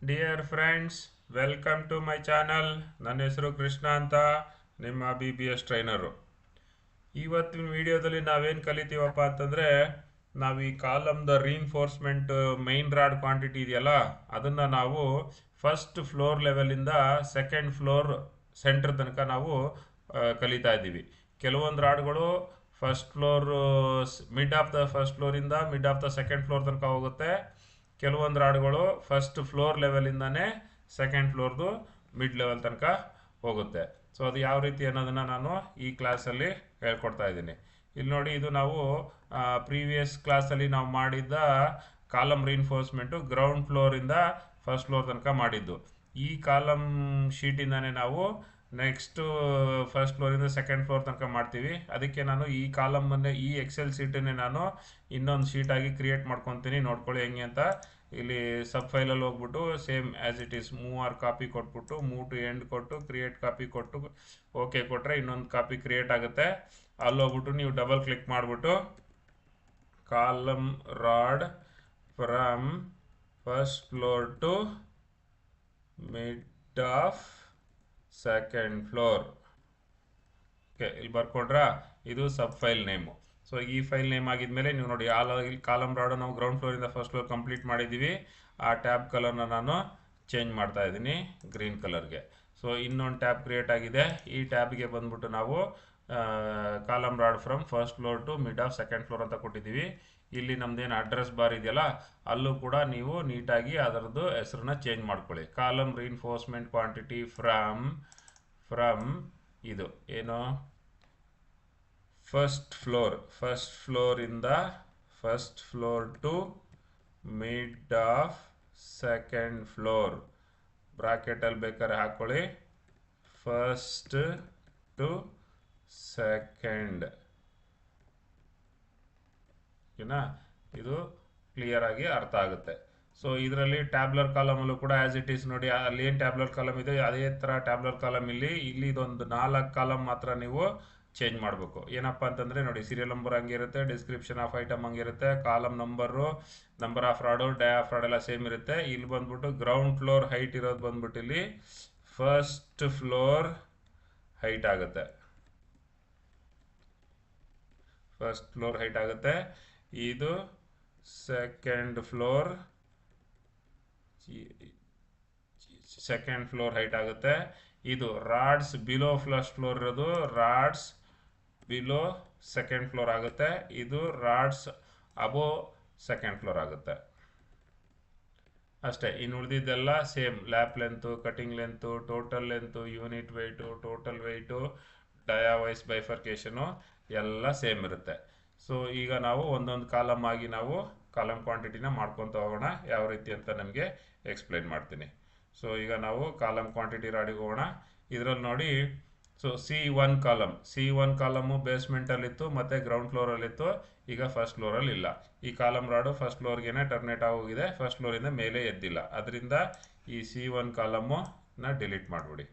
Dear friends, welcome to my channel. ನನ್ನ ಹೆಸರು ಕೃಷ್ಣ ಅಂತ, ನಿಮ್ಮ BBS ಟ್ರೈನರು. ಇವತ್ತಿನ ವಿಡಿಯೋದಲ್ಲಿ ನಾವೇನು ಕಲಿತೀವಪ್ಪ ಅಂತಂದರೆ, ನಾವು ಈ ಕಾಲಮ್ದ ರೀಇನ್ಫೋರ್ಸ್ಮೆಂಟ್ ಮೈನ್ ರಾಡ್ ಕ್ವಾಂಟಿಟಿ ಇದೆಯಲ್ಲ, ಅದನ್ನು ನಾವು ಫಸ್ಟ್ ಫ್ಲೋರ್ ಲೆವೆಲಿಂದ ಸೆಕೆಂಡ್ ಫ್ಲೋರ್ ಸೆಂಟರ್ ತನಕ ನಾವು ಕಲಿತಾ ಇದ್ದೀವಿ. ಕೆಲವೊಂದು ರಾಡ್ಗಳು first floor mid of the first ಫ್ಲೋರಿಂದ mid of the second floor ತನಕ ಹೋಗುತ್ತೆ. ಕೆಲವೊಂದು ರಾಡ್ಗಳು ಫಸ್ಟ್ ಫ್ಲೋರ್ ಲೆವೆಲಿಂದಾನೇ ಸೆಕೆಂಡ್ ಫ್ಲೋರ್ದು ಮಿಡ್ ಲೆವೆಲ್ ತನಕ ಹೋಗುತ್ತೆ. ಸೊ ಅದು ಯಾವ ರೀತಿ ಅನ್ನೋದನ್ನು ನಾನು ಈ ಕ್ಲಾಸಲ್ಲಿ ಹೇಳ್ಕೊಡ್ತಾ ಇದ್ದೀನಿ. ಇಲ್ಲಿ ನೋಡಿ, ಇದು ನಾವು ಪ್ರೀವಿಯಸ್ ಕ್ಲಾಸಲ್ಲಿ ನಾವು ಮಾಡಿದ್ದ ಕಾಲಮ್ ರೀಇನ್ಫೋರ್ಸ್ಮೆಂಟು ಗ್ರೌಂಡ್ ಫ್ಲೋರಿಂದ ಫಸ್ಟ್ ಫ್ಲೋರ್ ತನಕ ಮಾಡಿದ್ದು. ಈ ಕಾಲಮ್ ಶೀಟಿಂದಾನೇ ನಾವು ನೆಕ್ಸ್ಟು ಫಸ್ಟ್ ಫ್ಲೋರಿಂದ ಸೆಕೆಂಡ್ ಫ್ಲೋರ್ ತನಕ ಮಾಡ್ತೀವಿ. ಅದಕ್ಕೆ ನಾನು ಈ ಕಾಲಮನ್ನೇ, ಈ ಎಕ್ಸೆಲ್ ಶೀಟನ್ನೇ ನಾನು ಇನ್ನೊಂದು ಶೀಟಾಗಿ ಕ್ರಿಯೇಟ್ ಮಾಡ್ಕೊತೀನಿ. ನೋಡ್ಕೊಳ್ಳಿ ಹೆಂಗೆ ಅಂತ. ಇಲ್ಲಿ ಸಬ್ ಫೈಲಲ್ಲಿ ಹೋಗ್ಬಿಟ್ಟು same as it is move or copy ಕೊಟ್ಬಿಟ್ಟು ಮೂವ್ ಟು ಎಂಡ್ ಕೊಟ್ಟು ಕ್ರಿಯೇಟ್ ಕಾಪಿ ಕೊಟ್ಟು ಓಕೆ ಕೊಟ್ಟರೆ ಇನ್ನೊಂದು ಕಾಪಿ ಕ್ರಿಯೇಟ್ ಆಗುತ್ತೆ. ಅಲ್ಲಿ ಹೋಗ್ಬಿಟ್ಟು ನೀವು ಡಬಲ್ ಕ್ಲಿಕ್ ಮಾಡಿಬಿಟ್ಟು column rod from first floor to mid of second floor. Okay, ಇಲ್ಲಿ ಬರ್ಕೊಂಡ್ರಾ? ಇದು ಸಬ್ ಫೈಲ್ ನೇಮು. ಸೊ ಈ ಫೈಲ್ ನೇಮ್ ಆಗಿದ್ಮೇಲೆ ನೀವು ನೋಡಿ, ಇಲ್ಲಿ ಕಾಲಮ್ ರಾಡು ನಾವು ಗ್ರೌಂಡ್ ಫ್ಲೋರಿಂದ ಫಸ್ಟ್ ಫ್ಲೋರ್ ಕಂಪ್ಲೀಟ್ ಮಾಡಿದ್ದೀವಿ. ಆ ಟ್ಯಾಬ್ ಕಲರ್ನ ನಾನು ಚೇಂಜ್ ಮಾಡ್ತಾ ಇದ್ದೀನಿ ಗ್ರೀನ್ ಕಲರ್ಗೆ. ಸೊ ಇನ್ನೊಂದು ಟ್ಯಾಬ್ ಕ್ರಿಯೇಟ್ ಆಗಿದೆ. ಈ ಟ್ಯಾಬ್ಗೆ ಬಂದ್ಬಿಟ್ಟು ನಾವು column rod from first floor to mid of second floor ಅಂತ ಕೊಟ್ಟಿದ್ದೀವಿ. ಇಲ್ಲಿ ನಮ್ದೇನು ಅಡ್ರೆಸ್ ಬಾರ್ ಇದೆಯಲ್ಲ, ಅಲ್ಲೂ ಕೂಡ ನೀವು ನೀಟಾಗಿ ಅದರದ್ದು ಹೆಸರನ್ನ ಚೇಂಜ್ ಮಾಡ್ಕೊಳ್ಳಿ. ಕಾಲಮ್ ರೀಇನ್ಫೋರ್ಸ್ಮೆಂಟ್ ಕ್ವಾಂಟಿಟಿ ಫ್ರಮ್ ಇದು ಏನು ಫಸ್ಟ್ ಫ್ಲೋರಿಂದ first floor to mid of second floor. ಬ್ರಾಕೆಟಲ್ಲಿ ಬೇಕಾದ್ರೆ ಹಾಕ್ಕೊಳ್ಳಿ, ಫಸ್ಟ್ ಟು ಸೆಕೆಂಡ್. ಓಕೆನಾ? ಇದು ಕ್ಲಿಯರ್ ಆಗಿ ಅರ್ಥ ಆಗುತ್ತೆ. ಸೊ ಇದರಲ್ಲಿ ಟ್ಯಾಬ್ಲರ್ ಕಾಲಮಲ್ಲೂ ಕೂಡ ಆ್ಯಸ್ ಇಟ್ ಈಸ್ ನೋಡಿ, ಅಲ್ಲಿ ಏನು ಟ್ಯಾಬ್ಲರ್ ಕಾಲಮ್ ಇದೆ ಅದೇ ಥರ ಟ್ಯಾಬ್ಲರ್ ಕಾಲಮ್ ಇಲ್ಲಿ ಇದೊಂದು 4 ಕಾಲಮ್ ಮಾತ್ರ ನೀವು ಚೇಂಜ್ ಮಾಡಬೇಕು. ಏನಪ್ಪ ಅಂತಂದರೆ ನೋಡಿ, ಸೀರಿಯಲ್ ನಂಬರ್ ಹಂಗಿರುತ್ತೆ, ಡಿಸ್ಕ್ರಿಪ್ಷನ್ ಆಫ್ ಐಟಮ್ ಹಂಗಿರುತ್ತೆ, column number, number of rod, dia of rod ಎಲ್ಲ ಸೇಮ್ ಇರುತ್ತೆ. ಇಲ್ಲಿ ಬಂದ್ಬಿಟ್ಟು ಗ್ರೌಂಡ್ ಫ್ಲೋರ್ ಹೈಟ್ ಇರೋದು ಬಂದ್ಬಿಟ್ಟು ಇಲ್ಲಿ ಫಸ್ಟ್ ಫ್ಲೋರ್ ಹೈಟ್ ಆಗುತ್ತೆ. ಫಸ್ಟ್ ಫ್ಲೋರ್ ಹೈಟ್ ಆಗುತ್ತೆ. ಇದು ಸೆಕೆಂಡ್ ಫ್ಲೋರ್ ಹೈಟ್ ಆಗುತ್ತೆ. ಇದು ರಾಡ್ಸ್ ಬಿಲೋ ಫಸ್ಟ್ ಫ್ಲೋರ್ ಇರೋದು ರಾಡ್ಸ್ ಬಿಲೋ ಸೆಕೆಂಡ್ ಫ್ಲೋರ್ ಆಗುತ್ತೆ. ಇದು ರಾಡ್ಸ್ ಅಬೋ ಸೆಕೆಂಡ್ ಫ್ಲೋರ್ ಆಗುತ್ತೆ. ಅಷ್ಟೇ. ಇನ್ನು ಉಳಿದಿದ್ದೆಲ್ಲ same. Lap length, cutting length, total length, unit weight, total weight, dia wise bifurcation ಎಲ್ಲ ಸೇಮ್ ಇರುತ್ತೆ. ಸೊ ಈಗ ನಾವು ಒಂದೊಂದು ಕಾಲಮ್ ಆಗಿ ನಾವು ಕಾಲಮ್ ಕ್ವಾಂಟಿಟಿನ ಮಾಡ್ಕೊತ ಹೋಗೋಣ. ಯಾವ ರೀತಿ ಅಂತ ನಮಗೆ ಎಕ್ಸ್ಪ್ಲೈನ್ ಮಾಡ್ತೀನಿ. ಸೊ ಈಗ ನಾವು ಕಾಲಮ್ ಕ್ವಾಂಟಿಟಿ ರಾಡಿಗೆ ಹೋಗೋಣ. ಇದರಲ್ಲಿ ನೋಡಿ, ಸೊ C1 ಕಾಲಮು ಬೇಸ್ಮೆಂಟಲ್ಲಿತ್ತು ಮತ್ತು ಗ್ರೌಂಡ್ ಫ್ಲೋರಲ್ಲಿತ್ತು. ಈಗ ಫಸ್ಟ್ ಫ್ಲೋರಲ್ಲಿ ಇಲ್ಲ. ಈ ಕಾಲಮ್ ರಾಡು ಫಸ್ಟ್ ಫ್ಲೋರ್ಗೆ ಟರ್ನೇಟ್ ಆಗೋಗಿದೆ, ಫಸ್ಟ್ ಫ್ಲೋರಿಂದ ಮೇಲೆ ಎದ್ದಿಲ್ಲ. ಅದರಿಂದ ಈ C1 ಕಾಲಮನ್ನ ಡಿಲೀಟ್ ಮಾಡಿಬಿಡಿ.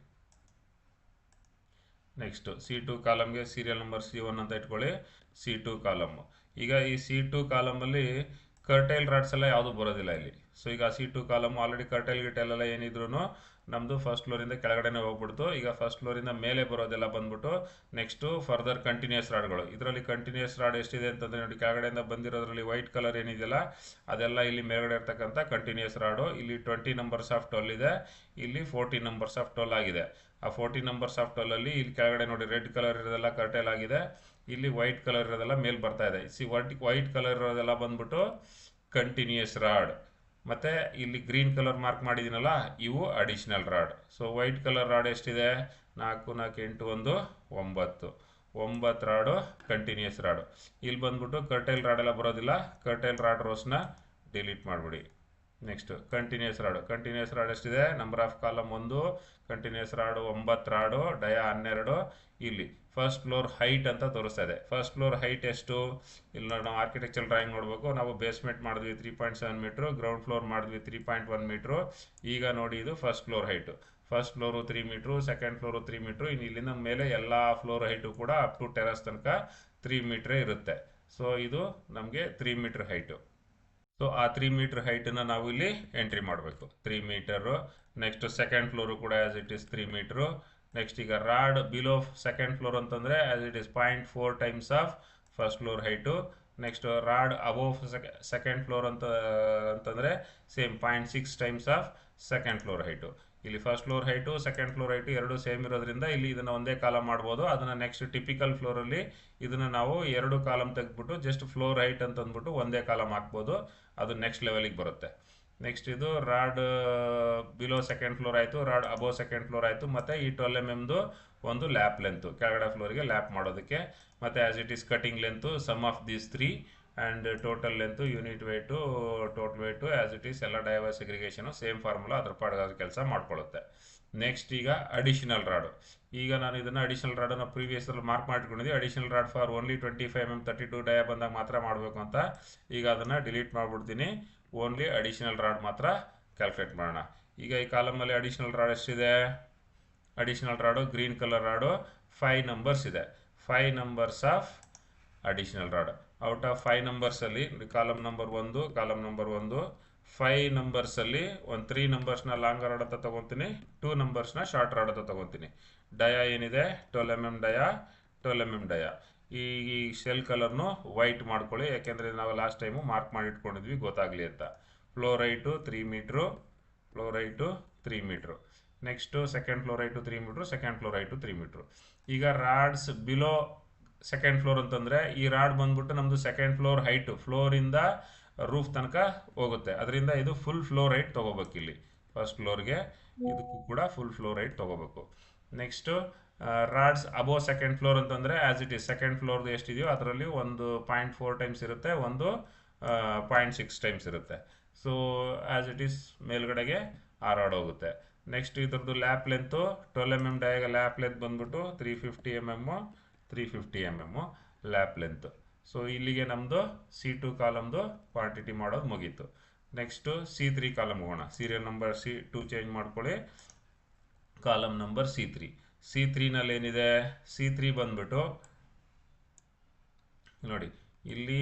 ನೆಕ್ಸ್ಟು C2 ಕಾಲಮ್ಗೆ ಸೀರಿಯಲ್ ನಂಬರ್ C1 ಅಂತ ಇಟ್ಕೊಳ್ಳಿ. C2 column. ಈಗ ಈ C2 ಕಾಲಮಲ್ಲಿ ಕರ್ಟೈಲ್ ರಾಡ್ಸ್ ಎಲ್ಲ ಯಾವುದು ಬರೋದಿಲ್ಲ ಇಲ್ಲಿ. ಸೊ ಈಗ C2 ಕಾಲಮು ಆಲ್ರೆಡಿ ಕರ್ಟೈಲ್ ಗಿಟೈಲೆಲ್ಲ ಏನಿದ್ರು ನಮ್ಮದು ಫಸ್ಟ್ ಫ್ಲೋರಿಂದ ಕೆಳಗಡೆನೇ ಹೋಗ್ಬಿಡ್ತು. ಈಗ ಫಸ್ಟ್ ಫ್ಲೋರಿಂದ ಮೇಲೆ ಬರೋದೆಲ್ಲ ಬಂದ್ಬಿಟ್ಟು ನೆಕ್ಸ್ಟು ಫರ್ದರ್ ಕಂಟಿನ್ಯೂಸ್ ರಾಡ್ಗಳು. ಇದರಲ್ಲಿ ಕಂಟಿನ್ಯೂಸ್ ರಾಡ್ ಎಷ್ಟಿದೆ ಅಂತಂದರೆ ನೋಡಿ, ಕೆಳಗಡೆಯಿಂದ ಬಂದಿರೋದ್ರಲ್ಲಿ ವೈಟ್ ಕಲರ್ ಏನಿದೆಯಲ್ಲ ಅದೆಲ್ಲ ಇಲ್ಲಿ ಮೇಲ್ಗಡೆ ಇರ್ತಕ್ಕಂಥ ಕಂಟಿನ್ಯೂಸ್ ರಾಡು. ಇಲ್ಲಿ 20 ನಂಬರ್ಸ್ ಆಫ್ 12 ಇದೆ, ಇಲ್ಲಿ 14 ನಂಬರ್ಸ್ ಆಫ್ 12 ಆಗಿದೆ. ಆ 14 ನಂಬರ್ಸ್ ಆಫ್ 12ಅಲ್ಲಿ ಇಲ್ಲಿ ಕೆಳಗಡೆ ನೋಡಿ ರೆಡ್ ಕಲರ್ ಇರೋದೆಲ್ಲ ಕರ್ಟೈಲ್ ಆಗಿದೆ, ಇಲ್ಲಿ ವೈಟ್ ಕಲರ್ ಇರೋದೆಲ್ಲ ಮೇಲೆ ಬರ್ತಾ ಇದೆ. ವೈಟ್ ಕಲರ್ ಇರೋದೆಲ್ಲ ಬಂದ್ಬಿಟ್ಟು ಕಂಟಿನ್ಯೂಸ್ ರಾಡ್. ಮತ್ತು ಇಲ್ಲಿ ಗ್ರೀನ್ ಕಲರ್ ಮಾರ್ಕ್ ಮಾಡಿದ್ದೀನಲ್ಲ, ಇವು additional rod. So white colour rod ಎಷ್ಟಿದೆ? 4, 4, 8, 1, 9 ರಾಡು ಕಂಟಿನ್ಯೂಸ್ ರಾಡು. ಇಲ್ಲಿ ಬಂದ್ಬಿಟ್ಟು ಕರ್ಟೈಲ್ ರಾಡೆಲ್ಲ ಬರೋದಿಲ್ಲ. ಕರ್ಟೈಲ್ ರಾಡ್ ರೋಸ್ನ ಡಿಲೀಟ್ ಮಾಡಿಬಿಡಿ. ನೆಕ್ಸ್ಟು ಕಂಟಿನ್ಯೂಸ್ ರಾಡ್ ಎಷ್ಟಿದೆ? Number of column 1, continuous rod 9 rod, dia 12. ಇಲ್ಲಿ ಫಸ್ಟ್ ಫ್ಲೋರ್ ಹೈಟ್ ಅಂತ ತೋರಿಸ್ತಾ ಇದೆ. ಫಸ್ಟ್ ಫ್ಲೋರ್ ಹೈಟ್ ಎಷ್ಟು? ಇಲ್ಲಿ ನಾವು ಆರ್ಕಿಟೆಕ್ಚರ್ ಡ್ರಾಯಿಂಗ್ ನೋಡಬೇಕು. ನಾವು ಬೇಸ್ಮೆಂಟ್ ಮಾಡಿದ್ವಿ 3.7 ಮೀಟ್ರು, ಗ್ರೌಂಡ್ ಫ್ಲೋರ್ ಮಾಡಿದ್ವಿ 3.1 ಮೀಟ್ರು. ಈಗ ನೋಡಿ, ಇದು first floor height. First floor 3 metre, second floor 3 metre. ಇನ್ನು ಇಲ್ಲಿಂದ ಮೇಲೆ ಎಲ್ಲ ಫ್ಲೋರ್ ಹೈಟು ಕೂಡ ಅಪ್ ಟು ಟೆರಸ್ ತನಕ 3 ಮೀಟ್ರೇ ಇರುತ್ತೆ. ಸೊ ಇದು ನಮಗೆ 3 ಮೀಟ್ರ್ ಹೈಟು. ಸೊ ಆ 3 ಮೀಟರ್ ಹೈಟನ್ನು ನಾವು ಇಲ್ಲಿ ಎಂಟ್ರಿ ಮಾಡಬೇಕು. 3 ಮೀಟರು. ನೆಕ್ಸ್ಟ್ ಸೆಕೆಂಡ್ ಫ್ಲೋರು ಕೂಡ as it is 3 metre. Next ಈಗ ರಾಡ್ ಬಿಲೋ ಸೆಕೆಂಡ್ ಫ್ಲೋರ್ ಅಂತಂದರೆ as it is 0.4 times of first floor height. Next rod above second floor ಅಂತಂದರೆ same 0.6 times of second floor height. ಇಲ್ಲಿ first floor height second floor height ಎರಡೂ same ಇರೋದ್ರಿಂದ ಇಲ್ಲಿ ಇದನ್ನು ಒಂದೇ column ಮಾಡ್ಬೋದು. ಅದನ್ನು ನೆಕ್ಸ್ಟ್ ಟಿಪಿಕಲ್ ಫ್ಲೋರಲ್ಲಿ ಇದನ್ನು ನಾವು 2 ಕಾಲಮ್ ತೆಗೆದ್ಬಿಟ್ಟು ಜಸ್ಟ್ ಫ್ಲೋರ್ ಹೈಟ್ ಅಂತ ಅಂದ್ಬಿಟ್ಟು ಒಂದೇ ಕಾಲಮ್ ಹಾಕ್ಬೋದು. ಅದು ನೆಕ್ಸ್ಟ್ ಲೆವೆಲಿಗೆ ಬರುತ್ತೆ. ನೆಕ್ಸ್ಟ್ ಇದು ರಾಡ್ ಬಿಲೋ ಸೆಕೆಂಡ್ ಫ್ಲೋರ್ ಆಯಿತು, ರಾಡ್ ಅಬೋವ್ ಸೆಕೆಂಡ್ ಫ್ಲೋರ್ ಆಯಿತು, ಮತ್ತು ಈ 12 mm ಒಂದು ಲ್ಯಾಪ್ ಲೆಂತು ಕೆಳಗಡೆ ಫ್ಲೋರಿಗೆ ಲ್ಯಾಪ್ ಮಾಡೋದಕ್ಕೆ, ಮತ್ತು as it is cutting length sum of these 3 and total length unit weight total weight as it is ಎಲ್ಲ ಡೈವರ್ಸ್ ಸೆಗ್ರಿಗೇಷನು ಸೇಮ್ ಫಾರ್ಮುಲಾ ಅದ್ರ ಪಾಡಿಗೆ ಕೆಲಸ ಮಾಡ್ಕೊಳ್ಳುತ್ತೆ. ನೆಕ್ಸ್ಟ್ ಈಗ ಅಡಿಷನಲ್ ರಾಡು. ಈಗ ನಾನು ಇದನ್ನು ಅಡಿಷನಲ್ ರಾಡನ್ನು ಪ್ರೀವಿಯಸ್ಸಲ್ಲಿ ಮಾರ್ಕ್ ಮಾಡಿಕೊಂಡಿದ್ದೆ. Additional rod for only 25 mm 32 dia ಬಂದಾಗ ಮಾತ್ರ ಮಾಡಬೇಕು ಅಂತ. ಈಗ ಅದನ್ನು ಡಿಲೀಟ್ ಮಾಡಿಬಿಡ್ತೀನಿ. ಓನ್ಲಿ ಅಡಿಷನಲ್ ರಾಡ್ ಮಾತ್ರ ಕ್ಯಾಲ್ಕುಲೇಟ್ ಮಾಡೋಣ. ಈಗ ಈ ಕಾಲಮಲ್ಲಿ ಅಡಿಷನಲ್ ರಾಡ್ ಎಷ್ಟಿದೆ? Additional rod green colour rod 5 numbers ಇದೆ. 5 numbers of additional rod. Out of 5 ನಂಬರ್ಸಲ್ಲಿ ಕಾಲಮ್ ನಂಬರ್ 1 ಕಾಲಮ್ ನಂಬರ್ 1 5 ನಂಬರ್ಸಲ್ಲಿ ಒಂದು 3 ನಂಬರ್ಸ್ನ ಲಾಂಗ್ ರಾಡ್ ಅಂತ ತೊಗೊತೀನಿ, 2 ನಂಬರ್ಸ್ನ ಶಾರ್ಟ್ ರಾಡ್ ಅಂತ ತೊಗೊತೀನಿ. ಡಯಾ ಏನಿದೆ 12 mm ಡಯಾ 12 mm ಡಯಾ. ಈ ಶೆಲ್ ಕಲರ್ನು ವೈಟ್ ಮಾಡ್ಕೊಳ್ಳಿ, ಯಾಕೆಂದರೆ ನಾವು ಲಾಸ್ಟ್ ಟೈಮು ಮಾರ್ಕ್ ಮಾಡಿ ಇಟ್ಕೊಂಡಿದ್ವಿ ಗೊತ್ತಾಗಲಿ ಅಂತ. Floor height 3 metre, floor height 3 metre. Next second floor height 3 metre, second floor height 3 metre. ಈಗ ರಾಡ್ಸ್ ಬಿಲೋ ಸೆಕೆಂಡ್ ಫ್ಲೋರ್ ಅಂತಂದರೆ ಈ ರಾಡ್ ಬಂದ್ಬಿಟ್ಟು ನಮ್ಮದು ಸೆಕೆಂಡ್ ಫ್ಲೋರ್ ಹೈಟು, ಫ್ಲೋರಿಂದ ರೂಫ್ ತನಕ ಹೋಗುತ್ತೆ. ಅದರಿಂದ ಇದು ಫುಲ್ ಫ್ಲೋರ್ ಹೈಟ್ ತೊಗೋಬೇಕು. ಇಲ್ಲಿ ಫಸ್ಟ್ ಫ್ಲೋರ್ಗೆ ಇದಕ್ಕೂ ಕೂಡ ಫುಲ್ ಫ್ಲೋರ್ ಹೈಟ್ ತೊಗೋಬೇಕು. Next rods above second floor ಅಂತಂದರೆ ಆ್ಯಸ್ ಇಟ್ ಈಸ್ ಸೆಕೆಂಡ್ ಫ್ಲೋರ್ದು ಎಷ್ಟಿದೆಯೋ ಅದರಲ್ಲಿ ಒಂದು 0.4 ಟೈಮ್ಸ್ ಇರುತ್ತೆ, ಒಂದು 0.6 ಟೈಮ್ಸ್ ಇರುತ್ತೆ. ಸೊ ಆ್ಯಸ್ ಇಟ್ ಈಸ್ ಮೇಲ್ಗಡೆಗೆ ಆ ರಾಡ್ ಹೋಗುತ್ತೆ. ನೆಕ್ಸ್ಟ್ ಇದ್ರದ್ದು ಲ್ಯಾಪ್ ಲೆಂತು 12 mm ಡಯಾಗ ಲ್ಯಾಪ್ ಲೆಂತ್ ಬಂದ್ಬಿಟ್ಟು 350 mm 350 mm ಲ್ಯಾಪ್ ಲೆಂತ್. ಸೊ ಇಲ್ಲಿಗೆ ನಮ್ಮದು C2 ಕಾಲಮ್ದು ಕ್ವಾಂಟಿಟಿ ಮಾಡೋದು ಮುಗೀತು. ನೆಕ್ಸ್ಟು C3 ಕಾಲಮ್ ಹೋಗೋಣ. ಸೀರಿಯಲ್ ನಂಬರ್ C2 ಚೇಂಜ್ ಮಾಡ್ಕೊಳ್ಳಿ, ಕಾಲಮ್ ನಂಬರ್ C3. C3ನಲ್ಲಿ ಏನಿದೆ? C3 ಬಂದ್ಬಿಟ್ಟು ನೋಡಿ ಇಲ್ಲಿ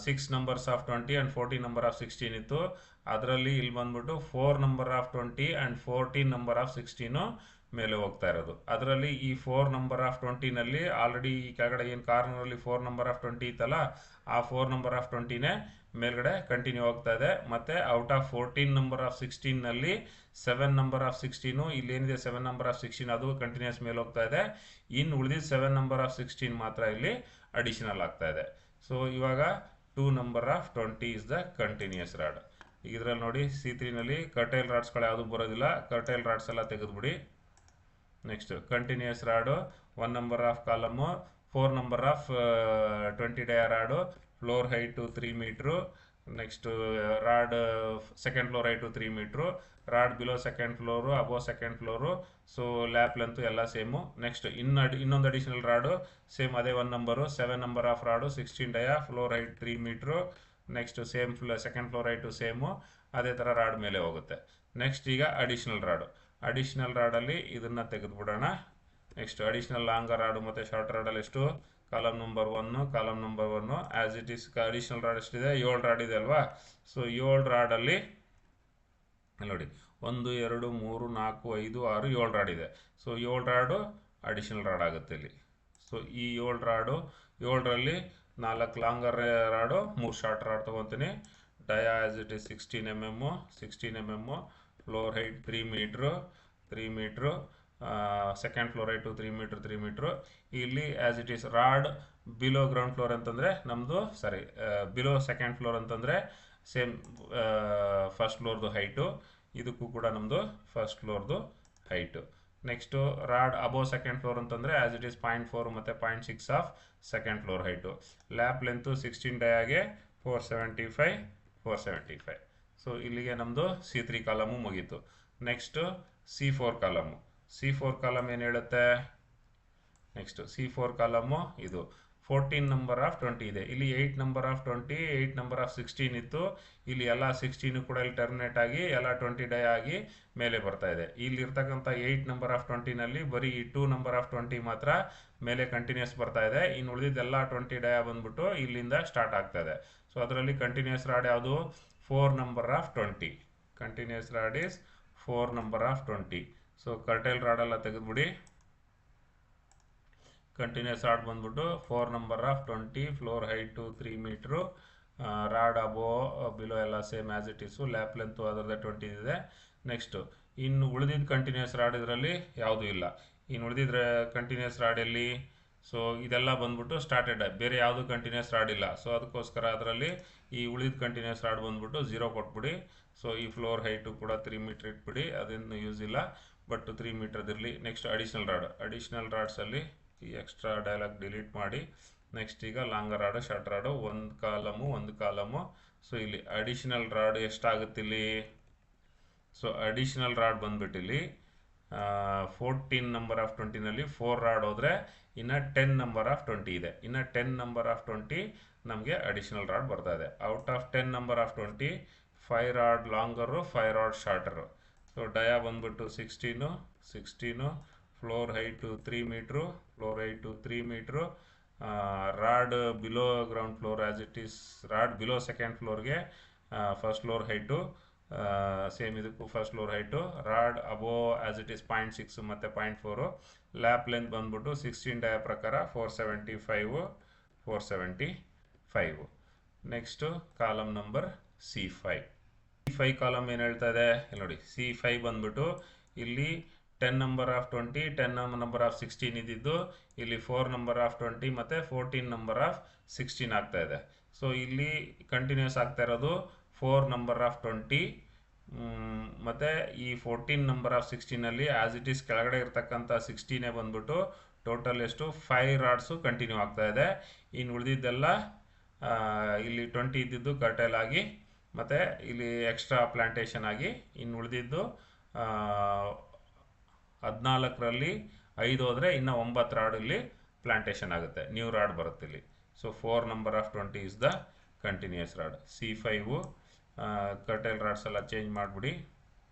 6 numbers of 20 and 14 number of 16 ಇತ್ತು. ಅದರಲ್ಲಿ ಇಲ್ಲಿ ಬಂದ್ಬಿಟ್ಟು 4 number of 20 and 14 number of 16 ಮೇಲೆ ಹೋಗ್ತಾ ಇರೋದು. ಅದರಲ್ಲಿ ಈ 4 ನಂಬರ್ ಆಫ್ 20ನಲ್ಲಿ ಆಲ್ರೆಡಿ ಈ ಕೆಳಗಡೆ ಏನು ಕಾರ್ನರಲ್ಲಿ 4 ನಂಬರ್ ಆಫ್ 20 ಇತ್ತಲ್ಲ, ಆ 4 ನಂಬರ್ ಆಫ್ 20ನೇ ಮೇಲ್ಗಡೆ ಕಂಟಿನ್ಯೂ ಹೋಗ್ತಾ ಇದೆ. ಮತ್ತು ಔಟ್ ಆಫ್ 14 ನಂಬರ್ ಆಫ್ 16ನಲ್ಲಿ 7 ನಂಬರ್ ಆಫ್ 16 ಇಲ್ಲೇನಿದೆ 7 ನಂಬರ್ ಆಫ್ 16 ಅದು ಕಂಟಿನ್ಯೂಸ್ ಮೇಲೆ ಹೋಗ್ತಾ ಇದೆ. ಇನ್ನು ಉಳಿದಿದ್ದು 7 ನಂಬರ್ ಆಫ್ 16 ಮಾತ್ರ ಇಲ್ಲಿ ಅಡಿಷನಲ್ ಆಗ್ತಾ ಇದೆ. ಸೊ ಇವಾಗ 2 number of 20 is the continuous rod. ಇದರಲ್ಲಿ ನೋಡಿ C3ನಲ್ಲಿ ಕರ್ಟೈಲ್ ರಾಡ್ಸ್ಗಳು ಯಾವುದು ಬರೋದಿಲ್ಲ, ಕರ್ಟೈಲ್ ರಾಡ್ಸ್ ಎಲ್ಲ ತೆಗೆದುಬಿಡಿ. Next continuous rod 1 number of column, 4 number of 20 dia rod, floor height 3 metre. Next rod second floor height 3 metre, rod below second floor above second floor. So lap length ಎಲ್ಲ same. Next ಇನ್ನೊಂದು additional rod same ಅದೇ 1 number 7 number of rod 16 dia, floor height 3 metre. Next same second floor height same, ಅದೇ ಥರ rod ಮೇಲೆ ಹೋಗುತ್ತೆ. Next ಈಗ additional rod. Additional ರಾಡಲ್ಲಿ ಇದನ್ನು ತೆಗೆದುಬಿಡೋಣ. Next additional long rod ಮತ್ತು ಶಾರ್ಟ್ ರಾಡಲ್ಲಿ ಎಷ್ಟು? Column number 1 column number 1 as it is additional rod ಎಷ್ಟಿದೆ? 7 rod ಇದೆ ಅಲ್ವಾ? ಸೊ 7 ರಾಡಲ್ಲಿ ನೋಡಿ 1 2 3 4 5 6 7 ರಾಡ್ ಇದೆ. ಸೊ 7 ರಾಡು ಅಡಿಷನಲ್ ರಾಡ್ ಆಗುತ್ತೆ ಇಲ್ಲಿ. ಸೊ ಈ 7 ರಾಡು 7ರಲ್ಲಿ 4 ಲಾಂಗರ್ ರಾಡು 3 ಶಾರ್ಟ್ ರಾಡ್ ತೊಗೊತೀನಿ. Dia as it is 16 mm, floor height 3 metre 3 metre, second floor height 3 metre 3 metre. ಇಲ್ಲಿ as it is rod below ground floor ಅಂತಂದರೆ ನಮ್ಮದು below second floor ಅಂತಂದರೆ same first ಫ್ಲೋರ್ದು height, ಇದಕ್ಕೂ ಕೂಡ ನಮ್ಮದು first ಫ್ಲೋರ್ದು height. Next rod above second floor ಅಂತಂದರೆ ಆ್ಯಸ್ ಇಟ್ ಈಸ್ 0.4 ಮತ್ತು 0.6 of second floor height. Lap length 16 ಡಯಾಗೆ 475. ಸೊ ಇಲ್ಲಿಗೆ ನಮ್ಮದು C3 ಕಾಲಮು ಮುಗೀತು. Next C4 column. C4 column ಏನು ಹೇಳುತ್ತೆ? ನೆಕ್ಸ್ಟು C4 ಕಾಲಮು ಇದು 14 ನಂಬರ್ ಆಫ್ 20 ಇದೆ. ಇಲ್ಲಿ 8 ನಂಬರ್ ಆಫ್ 20 8 ನಂಬರ್ ಆಫ್ 16 ಇತ್ತು. ಇಲ್ಲಿ ಎಲ್ಲ 16 ಕೂಡ ಇಲ್ಲಿ ಟರ್ಮಿನೇಟ್ ಆಗಿ ಎಲ್ಲ 20 ಡೈ ಆಗಿ ಮೇಲೆ ಬರ್ತಾ ಇದೆ. ಇಲ್ಲಿ ಇರ್ತಕ್ಕಂಥ 8 ನಂಬರ್ ಆಫ್ 20ನಲ್ಲಿ ಬರೀ 2 ನಂಬರ್ ಆಫ್ 20 ಮಾತ್ರ ಮೇಲೆ ಕಂಟಿನ್ಯೂಸ್ ಬರ್ತಾ ಇದೆ. ಇನ್ನು ಉಳಿದಿದ್ದೆಲ್ಲ 20 ಡಯ ಬಂದ್ಬಿಟ್ಟು ಇಲ್ಲಿಂದ ಸ್ಟಾರ್ಟ್ ಆಗ್ತಾ ಇದೆ. ಸೊ ಅದರಲ್ಲಿ ಕಂಟಿನ್ಯೂಸ್ ರಾಡ್ ಯಾವುದು 4 number of 20. Continuous rod is 4 number of 20. So curtail rod ಎಲ್ಲ ತೆಗೆದುಬಿಡಿ. ಕಂಟಿನ್ಯೂಸ್ ರಾಡ್ ಬಂದ್ಬಿಟ್ಟು 4 number of 20, floor height 3 metre, rod above below ಎಲ್ಲ same as it is, lap length ಅದರದ್ದೇ 20 ಇದೆ. ನೆಕ್ಸ್ಟು ಇನ್ನು ಉಳಿದಿದ್ದ ಕಂಟಿನ್ಯೂಸ್ ರಾಡ್ ಇದರಲ್ಲಿ ಯಾವುದೂ ಇಲ್ಲ. ಇನ್ನು ಉಳಿದಿದ್ರೆ ಕಂಟಿನ್ಯೂಸ್ ರಾಡಲ್ಲಿ ಸೊ ಇದೆಲ್ಲ ಬಂದ್ಬಿಟ್ಟು ಸ್ಟಾರ್ಟೆಡ್, ಬೇರೆ ಯಾವುದು ಕಂಟಿನ್ಯೂಸ್ ರಾಡ್ ಇಲ್ಲ. ಸೊ ಅದಕ್ಕೋಸ್ಕರ ಅದರಲ್ಲಿ ಈ ಉಳಿದ ಕಂಟಿನ್ಯೂಸ್ ರಾಡ್ ಬಂದ್ಬಿಟ್ಟು 0 ಕೊಟ್ಬಿಡಿ. ಸೊ ಈ ಫ್ಲೋರ್ ಹೈಟು ಕೂಡ 3 ಮೀಟ್ರ್ ಇಟ್ಬಿಡಿ, ಅದೇನು ಯೂಸ್ ಇಲ್ಲ, ಬಟ್ 3 ಮೀಟ್ರದಿರಲಿ. ನೆಕ್ಸ್ಟ್ ಅಡಿಷ್ನಲ್ ರಾಡ್ಸಲ್ಲಿ ಈ ಎಕ್ಸ್ಟ್ರಾ ಡೈಲಾಗ್ ಡಿಲೀಟ್ ಮಾಡಿ. ನೆಕ್ಸ್ಟ್ ಈಗ ಲಾಂಗರ್ ರಾಡು ಶಾರ್ಟ್ ರಾಡು, ಒಂದು ಕಾಲಮು. ಸೊ ಇಲ್ಲಿ ಅಡಿಷನಲ್ ರಾಡ್ ಎಷ್ಟಾಗುತ್ತೆ ಇಲ್ಲಿ? ಸೊ ಅಡಿಷನಲ್ ರಾಡ್ ಬಂದ್ಬಿಟ್ಟಿಲ್ಲಿ 14 ನಂಬರ್ ಆಫ್ 20ನಲ್ಲಿ 4 ರಾಡ್ ಹೋದರೆ ಇನ್ನು 10 ನಂಬರ್ ಆಫ್ 20 ಇದೆ. ಇನ್ನು 10 ನಂಬರ್ ಆಫ್ 20 ನಮಗೆ ಅಡಿಷನಲ್ ರಾಡ್ ಬರ್ತಾ ಇದೆ. Out of 10 number of 20 5 rod longer, 5 rod shorter. So dia ಬಂದ್ಬಿಟ್ಟು 16, floor height 3 metre, rod below ground floor as it is, rod below second ಫ್ಲೋರ್ಗೆ ಫಸ್ಟ್ ಫ್ಲೋರ್ ಹೈಟು ಸೇಮ್ ಇದಕ್ಕೂ first floor height, rod above as it is 0.6 ಮತ್ತು 0.4. ಲ್ಯಾಪ್ length ಬಂದ್ಬಿಟ್ಟು 16 dia ಪ್ರಕಾರ 475. Next column number C5 column ಏನು ಹೇಳ್ತಾ ಇದೆ ಇಲ್ಲಿ ನೋಡಿ. C5 ಬಂದ್ಬಿಟ್ಟು ಇಲ್ಲಿ 10 ನಂಬರ್ ಆಫ್ 20, 10 ನಂಬರ್ ಆಫ್ 16 ಇದ್ದಿದ್ದು ಇಲ್ಲಿ 4 ನಂಬರ್ ಆಫ್ 20 ಮತ್ತು 14 ನಂಬರ್ ಆಫ್ 16 ಆಗ್ತಾ ಇದೆ. ಸೊ ಇಲ್ಲಿ ಕಂಟಿನ್ಯೂಸ್ ಆಗ್ತಾ ಇರೋದು 4 ನಂಬರ್ ಆಫ್ 20 ಮತ್ತು ಈ 14 ನಂಬರ್ ಆಫ್ 16ನಲ್ಲಿ ಆ್ಯಸ್ ಇಟ್ ಈಸ್ ಕೆಳಗಡೆ ಇರ್ತಕ್ಕಂಥ 16 ಬಂದ್ಬಿಟ್ಟು ಟೋಟಲ್ ಎಷ್ಟು 5 ರಾಡ್ಸು ಕಂಟಿನ್ಯೂ ಆಗ್ತಾ ಇದೆ. ಇನ್ನು ಉಳಿದಿದ್ದೆಲ್ಲ ಇಲ್ಲಿ 20 ಇದ್ದಿದ್ದು ಕರ್ಟೈಲ್ ಆಗಿ ಮತ್ತು ಇಲ್ಲಿ ಎಕ್ಸ್ಟ್ರಾ ಪ್ಲಾಂಟೇಶನ್ ಆಗಿ, ಇನ್ನು ಉಳಿದಿದ್ದು 14ರಲ್ಲಿ 5 ಹೋದರೆ ಇನ್ನು 9 ರಾಡ್ ಇಲ್ಲಿ ಪ್ಲಾಂಟೇಶನ್ ಆಗುತ್ತೆ, ನ್ಯೂ ರಾಡ್ ಬರುತ್ತೆ ಇಲ್ಲಿ. So 4 number of 20 is the continuous rod. C5 curtail rods ಎಲ್ಲ ಚೇಂಜ್ ಮಾಡಿಬಿಡಿ.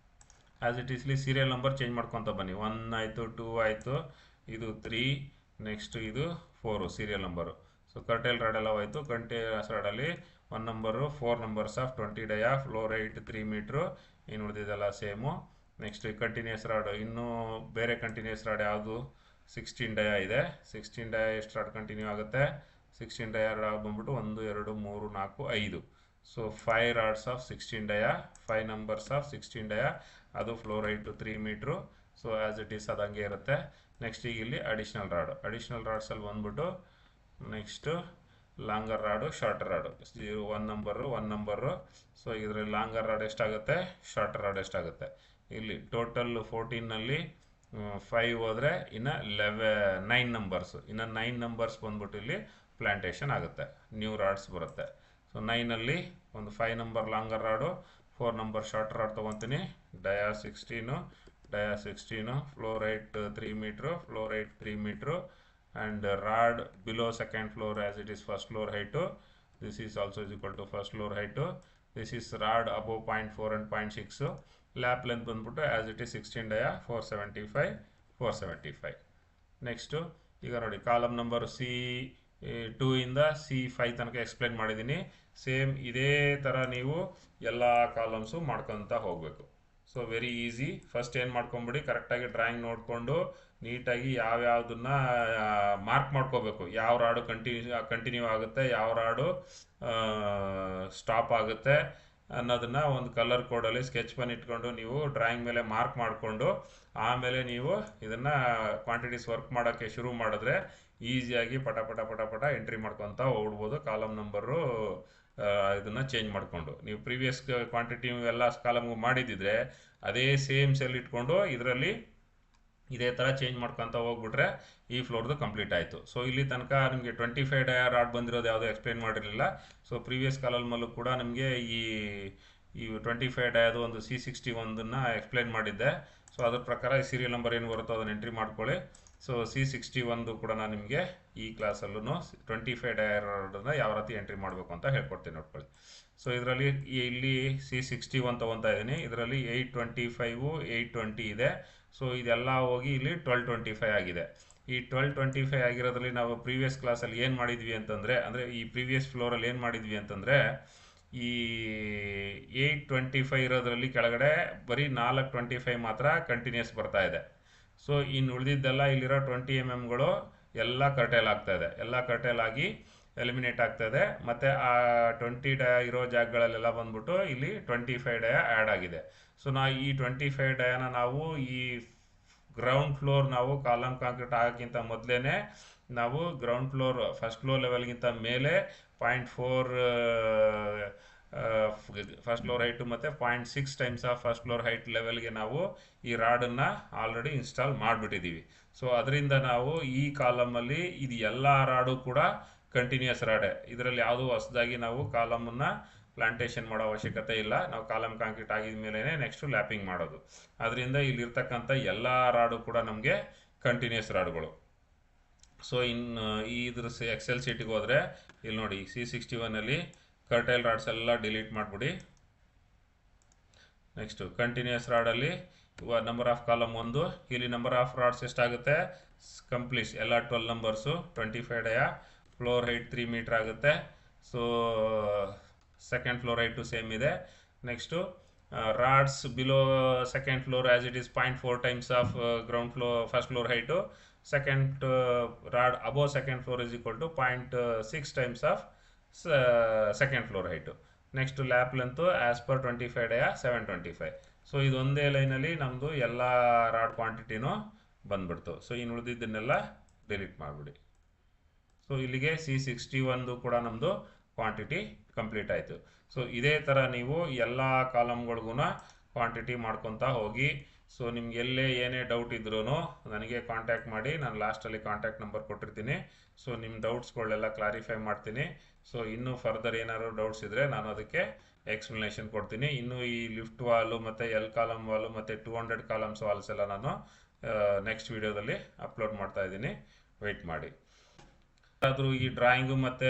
ಆ್ಯಸ್ ಇಟ್ ಈಸ್ಲಿ ಸೀರಿಯಲ್ ನಂಬರ್ ಚೇಂಜ್ ಮಾಡ್ಕೊತ ಬನ್ನಿ. 1 ಆಯಿತು, 2 ಆಯಿತು, ಇದು 3, ನೆಕ್ಸ್ಟ್ ಇದು 4 serial number. So curtail rod ಎಲ್ಲ ಹೋಯಿತು. ಕಂಟಿನ್ಯೂಸ್ ರಾಡಲ್ಲಿ 1 number 4 numbers of 20 dia, floor height 3 metre, ಇನ್ನು ಉಳಿದಿದ್ದೆಲ್ಲ ಸೇಮು. ನೆಕ್ಸ್ಟ್ ಕಂಟಿನ್ಯೂಸ್ ರಾಡು, ಇನ್ನೂ ಬೇರೆ ಕಂಟಿನ್ಯೂಸ್ ರಾಡ್ ಯಾವುದು 16 ಡಯಾ ಇದೆ. 16 ಡಯಾ ಎಷ್ಟು ರಾಡ್ ಕಂಟಿನ್ಯೂ ಆಗುತ್ತೆ? 16 ಡಯಾ ರಾಡ್ ಬಂದ್ಬಿಟ್ಟು 1, 2, 3, 4, 5. So 5 rods of 16 dia, 5 numbers of 16 dia, ಅದು floor height 3 metre. So as it is ಅದು ಹಂಗೆ ಇರುತ್ತೆ. ನೆಕ್ಸ್ಟ್ ಈಗ ಇಲ್ಲಿ ಅಡಿಷ್ನಲ್ ರಾಡ್ಸಲ್ಲಿ ಬಂದ್ಬಿಟ್ಟು next longer rod, shorter rod, 1 number. So ಇದರಲ್ಲಿ ಲಾಂಗರ್ ರಾಡ್ ಎಷ್ಟಾಗುತ್ತೆ, ಶಾರ್ಟರ್ ರಾಡ್ ಎಷ್ಟಾಗುತ್ತೆ? ಇಲ್ಲಿ ಟೋಟಲ್ 14ನಲ್ಲಿ 5 ಹೋದರೆ ಇನ್ನು 9 ನಂಬರ್ಸು, ಇನ್ನು 9 ನಂಬರ್ಸ್ ಬಂದ್ಬಿಟ್ಟು ಇಲ್ಲಿ ಪ್ಲಾಂಟೇಶನ್ ಆಗುತ್ತೆ, ನ್ಯೂ ರಾಡ್ಸ್ ಬರುತ್ತೆ. ಸೊ 9ನಲ್ಲಿ ಒಂದು 5 number longer rod, 4 number shorter rod ತೊಗೊತೀನಿ. Dia 16, floor height 3 metre, and rod below second floor as it is first floor height. This is also is equal to first floor height. This is rod above 0.4 and 0.6. Lap length ಬಂದ್ಬಿಟ್ಟು as it is 16 dia 475. Next ಈಗ ನೋಡಿ column number C2 ಇಂದ C5 ತನಕ explain ಮಾಡಿದ್ದೀನಿ. Same ಇದೇ ಥರ ನೀವು ಎಲ್ಲ ಕಾಲಮ್ಸು ಮಾಡ್ಕೊತ ಹೋಗಬೇಕು. So very easy. ಫಸ್ಟ್ ಏನು ಮಾಡ್ಕೊಂಬಿಡಿ, ಕರೆಕ್ಟಾಗಿ ಡ್ರಾಯಿಂಗ್ ನೋಡಿಕೊಂಡು ನೀಟಾಗಿ ಯಾವ್ಯಾವುದನ್ನ ಮಾರ್ಕ್ ಮಾಡ್ಕೋಬೇಕು. ಯಾವ ರಾಡು ಕಂಟಿನ್ಯೂ ಆಗುತ್ತೆ, ಯಾವ ರಾಡು ಸ್ಟಾಪ್ ಆಗುತ್ತೆ ಅನ್ನೋದನ್ನು ಒಂದು ಕಲರ್ ಕೋಡಲ್ಲಿ ಸ್ಕೆಚ್ ಪೆನ್ ಇಟ್ಕೊಂಡು ನೀವು ಡ್ರಾಯಿಂಗ್ ಮೇಲೆ ಮಾರ್ಕ್ ಮಾಡಿಕೊಂಡು ಆಮೇಲೆ ನೀವು ಇದನ್ನು ಕ್ವಾಂಟಿಟೀಸ್ ವರ್ಕ್ ಮಾಡೋಕ್ಕೆ ಶುರು ಮಾಡಿದ್ರೆ ಈಸಿಯಾಗಿ ಪಟ ಎಂಟ್ರಿ ಮಾಡ್ಕೊತ ಹೋಗ್ಬಿಡ್ಬೋದು. ಕಾಲಮ್ ನಂಬರು ಇದನ್ನು ಚೇಂಜ್ ಮಾಡಿಕೊಂಡು ನೀವು ಪ್ರೀವಿಯಸ್ ಕ್ವಾಂಟಿಟಿ ಎಲ್ಲ ಕಾಲಮ್ಗೂ ಮಾಡಿದ್ದಿದ್ರೆ ಅದೇ ಸೇಮ್ ಸೆಲ್ ಇಟ್ಕೊಂಡು ಇದರಲ್ಲಿ ಇದೇ ಥರ ಚೇಂಜ್ ಮಾಡ್ಕೊತ ಹೋಗ್ಬಿಟ್ರೆ ಈ ಫ್ಲೋರ್ದು ಕಂಪ್ಲೀಟ್ ಆಯಿತು. ಸೊ ಇಲ್ಲಿ ತನಕ ನಿಮಗೆ 25 ಡಯಾ ರಾಡ್ ಬಂದಿರೋದು ಯಾವುದೂ ಎಕ್ಸ್ಪ್ಲೇನ್ ಮಾಡಿರಲಿಲ್ಲ. ಸೊ ಪ್ರೀವಿಯಸ್ ಕಾಲಮಲ್ಲೂ ಕೂಡ ನಿಮಗೆ ಈ 25 ಡಯಾದು ಒಂದು C61 ಎಕ್ಸ್ಪ್ಲೇನ್ ಮಾಡಿದ್ದೆ. ಸೊ ಅದ್ರ ಪ್ರಕಾರ ಈ ಸೀರಿಯಲ್ ನಂಬರ್ ಏನು ಬರುತ್ತೋ ಅದನ್ನು ಎಂಟ್ರಿ ಮಾಡ್ಕೊಳ್ಳಿ. ಸೊ C61 ಕೂಡ ನಾನು ನಿಮಗೆ ಈ ಕ್ಲಾಸಲ್ಲೂ 25 ಡಯಾ ರಾಡನ್ನು ಯಾವ ರೀತಿ ಎಂಟ್ರಿ ಮಾಡಬೇಕು ಅಂತ ಹೇಳ್ಕೊಡ್ತೀನಿ, ನೋಡ್ಕೊಳ್ಳಿ. ಸೊ ಇದರಲ್ಲಿ ಇಲ್ಲಿ C61 ತೊಗೊತಾ ಇದ್ದೀನಿ. ಇದರಲ್ಲಿ 825, 820 ಇದೆ. ಸೊ ಇದೆಲ್ಲ ಹೋಗಿ ಇಲ್ಲಿ 1225 ಆಗಿದೆ. ಈ 1225 ಆಗಿರೋದ್ರಲ್ಲಿ ನಾವು ಪ್ರೀವಿಯಸ್ ಕ್ಲಾಸಲ್ಲಿ ಏನು ಮಾಡಿದ್ವಿ ಅಂತಂದರೆ, ಅಂದರೆ ಈ ಪ್ರೀವಿಯಸ್ ಫ್ಲೋರಲ್ಲಿ ಏನು ಮಾಡಿದ್ವಿ ಅಂತಂದರೆ, ಈ 825 ಇರೋದ್ರಲ್ಲಿ ಕೆಳಗಡೆ ಬರೀ 425 ಮಾತ್ರ ಕಂಟಿನ್ಯೂಸ್ ಬರ್ತಾ ಇದೆ. ಸೊ ಇನ್ನು ಉಳಿದಿದ್ದೆಲ್ಲ ಇಲ್ಲಿರೋ 20 mm ಎಲ್ಲ ಕರ್ಟೇಲ್ ಆಗ್ತಾ ಇದೆ, ಎಲ್ಲ ಕರ್ಟೇಲ್ ಆಗಿ ಎಲಿಮಿನೇಟ್ ಆಗ್ತಾಯಿದೆ. ಮತ್ತು ಆ 20 ಡಯ ಇರೋ ಜಾಗಗಳಲ್ಲೆಲ್ಲ ಬಂದ್ಬಿಟ್ಟು ಇಲ್ಲಿ 25 ಡಯ ಆ್ಯಡ್ ಆಗಿದೆ. ಸೊ ಈ 25 ಡಯಾನ ನಾವು ಈ ಗ್ರೌಂಡ್ ಫ್ಲೋರ್ ನಾವು ಕಾಲಮ್ ಕಾಂಕ್ರೀಟ್ ಆಗೋಕ್ಕಿಂತ ಮೊದಲೇ ನಾವು ಗ್ರೌಂಡ್ ಫ್ಲೋರ್ ಫಸ್ಟ್ ಫ್ಲೋರ್ ಲೆವೆಲ್ಗಿಂತ ಮೇಲೆ 0.4 ಫಸ್ಟ್ ಫ್ಲೋರ್ ಹೈಟು ಮತ್ತು 0.6 times of first floor height ಲೆವೆಲ್ಗೆ ನಾವು ಈ ರಾಡನ್ನು ಆಲ್ರೆಡಿ ಇನ್ಸ್ಟಾಲ್ ಮಾಡಿಬಿಟ್ಟಿದ್ದೀವಿ. ಸೊ ಅದರಿಂದ ನಾವು ಈ ಕಾಲಮಲ್ಲಿ ಇದು ಎಲ್ಲ ರಾಡು ಕೂಡ ಕಂಟಿನ್ಯೂಸ್ ರಾಡೇ. ಇದರಲ್ಲಿ ಯಾವುದೂ ಹೊಸದಾಗಿ ನಾವು ಕಾಲಮನ್ನು ಪ್ಲಾಂಟೇಶನ್ ಮಾಡೋ ಅವಶ್ಯಕತೆ ಇಲ್ಲ. ನಾವು ಕಾಲಮ್ ಕಾಂಕ್ರೀಟ್ ಆಗಿದ ಮೇಲೆ ನೆಕ್ಸ್ಟು ಲ್ಯಾಪಿಂಗ್ ಮಾಡೋದು. ಅದರಿಂದ ಇಲ್ಲಿರ್ತಕ್ಕಂಥ ಎಲ್ಲ ರಾಡು ಕೂಡ ನಮಗೆ ಕಂಟಿನ್ಯೂಸ್ ರಾಡುಗಳು. ಸೊ ಇನ್ನು ಇದ್ರ ಎಕ್ಸೆಲ್ ಶೀಟಿಗೆ ಹೋದರೆ ಇಲ್ಲಿ ನೋಡಿ C61ಅಲ್ಲಿ ಕರ್ಟೈಲ್ ರಾಡ್ಸ್ ಎಲ್ಲ ಡಿಲೀಟ್ ಮಾಡಿಬಿಡಿ. ನೆಕ್ಸ್ಟು ಕಂಟಿನ್ಯೂಸ್ ರಾಡಲ್ಲಿ ನಂಬರ್ ಆಫ್ ಕಾಲಮ್ 1, ಇಲ್ಲಿ ನಂಬರ್ ಆಫ್ ರಾಡ್ಸ್ ಎಷ್ಟಾಗುತ್ತೆ ಕಂಪ್ಲೀಟ್ ಎಲ್ಲ 12 numbers, 25 dia, floor height 3 metre ಆಗುತ್ತೆ. So second floor height same ಇದೆ. Next rods below second floor as it is 0.4 times of ground floor first floor height. Second rod above second floor is equal to 0.6 times of second floor height. Next lap length as per 25 ಡಯ 725. So ಇದೊಂದೇ ಲೈನಲ್ಲಿ ನಮ್ಮದು ಎಲ್ಲ rod ಕ್ವಾಂಟಿಟಿನೂ ಬಂದ್ಬಿಡ್ತು. So ಇನ್ನು ಉಳಿದಿದ್ದನ್ನೆಲ್ಲ delete ಮಾಡಿಬಿಡಿ. So ಇಲ್ಲಿಗೆ C61 ಕೂಡ ನಮ್ಮದು ಕ್ವಾಂಟಿಟಿ ಕಂಪ್ಲೀಟ್ ಆಯಿತು. ಸೊ ಇದೇ ಥರ ನೀವು ಎಲ್ಲ ಕಾಲಮ್ಗಳಿಗೂ ಕ್ವಾಂಟಿಟಿ ಮಾಡ್ಕೊತಾ ಹೋಗಿ. ಸೊ ನಿಮ್ಗೆ ಎಲ್ಲೇ ಏನೇ ಡೌಟ್ ಇದ್ರೂ ನನಗೆ ಕಾಂಟ್ಯಾಕ್ಟ್ ಮಾಡಿ. ನಾನು ಲಾಸ್ಟಲ್ಲಿ ಕಾಂಟ್ಯಾಕ್ಟ್ ನಂಬರ್ ಕೊಟ್ಟಿರ್ತೀನಿ. ಸೊ ನಿಮ್ಮ ಡೌಟ್ಸ್ಗಳೆಲ್ಲ ಕ್ಲಾರಿಫೈ ಮಾಡ್ತೀನಿ. ಸೊ ಇನ್ನೂ ಫರ್ದರ್ ಏನಾದ್ರು ಡೌಟ್ಸ್ ಇದ್ದರೆ ನಾನು ಅದಕ್ಕೆ ಎಕ್ಸ್ಪ್ಲನೇಷನ್ ಕೊಡ್ತೀನಿ. ಇನ್ನೂ ಈ ಲಿಫ್ಟ್ ವಾಲು ಮತ್ತು ಎಲ್ ಕಾಲಮ್ ವಾಲು ಮತ್ತು 200 ಕಾಲಮ್ಸ್ ವಾಲ್ಸ್ ಎಲ್ಲ ನಾನು ನೆಕ್ಸ್ಟ್ ವೀಡಿಯೋದಲ್ಲಿ ಅಪ್ಲೋಡ್ ಮಾಡ್ತಾ ಇದ್ದೀನಿ, ವೆಯ್ಟ್ ಮಾಡಿ. ಯಾರಾದರೂ ಈ ಡ್ರಾಯಿಂಗು ಮತ್ತು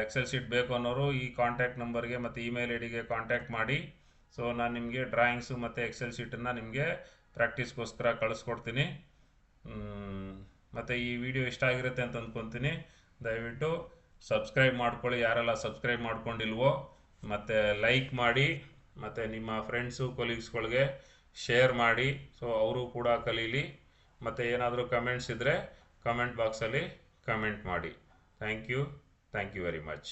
ಎಕ್ಸೆಲ್ ಶೀಟ್ ಬೇಕು ಅನ್ನೋರು ಈ ಕಾಂಟ್ಯಾಕ್ಟ್ ನಂಬರ್ಗೆ ಮತ್ತು ಇಮೇಲ್ ಐಡಿಗೆ ಕಾಂಟ್ಯಾಕ್ಟ್ ಮಾಡಿ. ಸೊ ನಾನು ನಿಮಗೆ ಡ್ರಾಯಿಂಗ್ಸು ಮತ್ತು ಎಕ್ಸೆಲ್ ಶೀಟನ್ನು ನಿಮಗೆ ಪ್ರಾಕ್ಟೀಸ್ಗೋಸ್ಕರ ಕಳಿಸ್ಕೊಡ್ತೀನಿ. ಮತ್ತು ಈ ವಿಡಿಯೋ ಇಷ್ಟ ಆಗಿರುತ್ತೆ ಅಂತ ಅಂದ್ಕೊತೀನಿ. ದಯವಿಟ್ಟು ಸಬ್ಸ್ಕ್ರೈಬ್ ಮಾಡ್ಕೊಳ್ಳಿ, ಯಾರೆಲ್ಲ ಸಬ್ಸ್ಕ್ರೈಬ್ ಮಾಡ್ಕೊಂಡಿಲ್ವೋ. ಮತ್ತು ಲೈಕ್ ಮಾಡಿ, ಮತ್ತು ನಿಮ್ಮ ಫ್ರೆಂಡ್ಸು ಕೊಲೀಗ್ಸ್ಗಳಿಗೆ ಶೇರ್ ಮಾಡಿ. ಸೊ ಅವರು ಕೂಡ ಕಲೀಲಿ. ಮತ್ತು ಏನಾದರೂ ಕಮೆಂಟ್ಸ್ ಇದ್ದರೆ ಕಮೆಂಟ್ ಬಾಕ್ಸಲ್ಲಿ ಕಮೆಂಟ್ ಮಾಡಿ. Thank you very much.